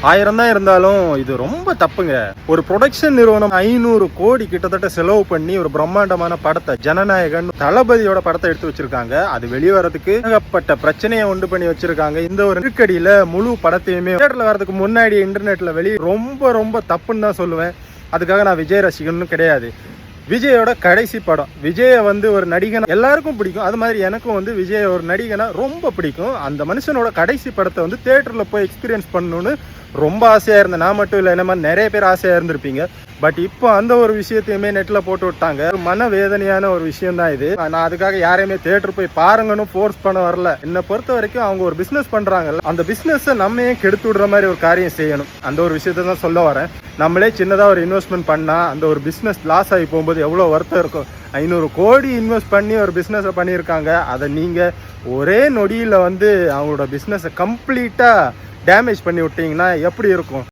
1000 தான் இருந்தாலும் இது ரொம்ப தப்புங்க. ஒரு ப்ரொடக்ஷன் நிறுவனம் 500 கோடி கிட்டத்தட்ட செலவு பண்ணி ஒரு பிரம்மாண்டமான படத்தை, ஜனநாயகன் தளபதியோட படத்தை எடுத்து வச்சிருக்காங்க. அது வெளிவரதுக்கு ஏகப்பட்ட பிரச்சனையை உண்டு பண்ணி வச்சிருக்காங்க. இந்த ஒரு நெருக்கடியில முழு படத்தையுமே தியேட்டர்ல வரதுக்கு முன்னாடி இன்டர்நெட்ல வெளியே ரொம்ப தப்புன்னு தான் சொல்லுவேன். அதுக்காக நான் விஜய் ரசிகனும் கிடையாது. விஜயோட கடைசி படம், விஜயை ஒரு நடிகனா எல்லாருக்கும் பிடிக்கும். அது மாதிரி எனக்கும் விஜய் ஒரு நடிகனா ரொம்ப பிடிக்கும். அந்த மனுஷனோட கடைசி படத்தை தியேட்டர்ல போய் எக்ஸ்பீரியன்ஸ் பண்ணணும்னு ரொம்ப ஆசையா இருந்தேன். நான் மட்டும் இல்லை, என்ன மாதிரி நிறைய பேர் ஆசையா இருந்திருப்பீங்க. பட் இப்போ அந்த ஒரு விஷயத்தையுமே நெட்ல போட்டு விட்டாங்க. மன வேதனையான ஒரு விஷயம் தான் இது. நான் அதுக்காக யாரையுமே தியேட்டர் போய் பாருங்கன்னு ஃபோர்ஸ் பண்ண வரல. என்னை பொறுத்த வரைக்கும் அவங்க ஒரு பிசினஸ் பண்றாங்கல்ல, அந்த பிசினஸை நம்ம கெடுத்து விடுற மாதிரி ஒரு காரியம் செய்யணும். அந்த ஒரு விஷயத்த தான் சொல்ல வரேன். நம்மளே சின்னதாக ஒரு இன்வெஸ்ட்மெண்ட் பண்ணா அந்த ஒரு பிசினஸ் லாஸ் ஆகி போகும்போது எவ்வளோ வருத்தம் இருக்கும். 500 கோடி இன்வெஸ்ட் பண்ணி ஒரு பிஸ்னஸை பண்ணியிருக்காங்க. அதை நீங்கள் ஒரே நொடியில் அவங்களோட பிஸ்னஸை கம்ப்ளீட்டாக டேமேஜ் பண்ணி விட்டீங்கன்னா எப்படி இருக்கும்?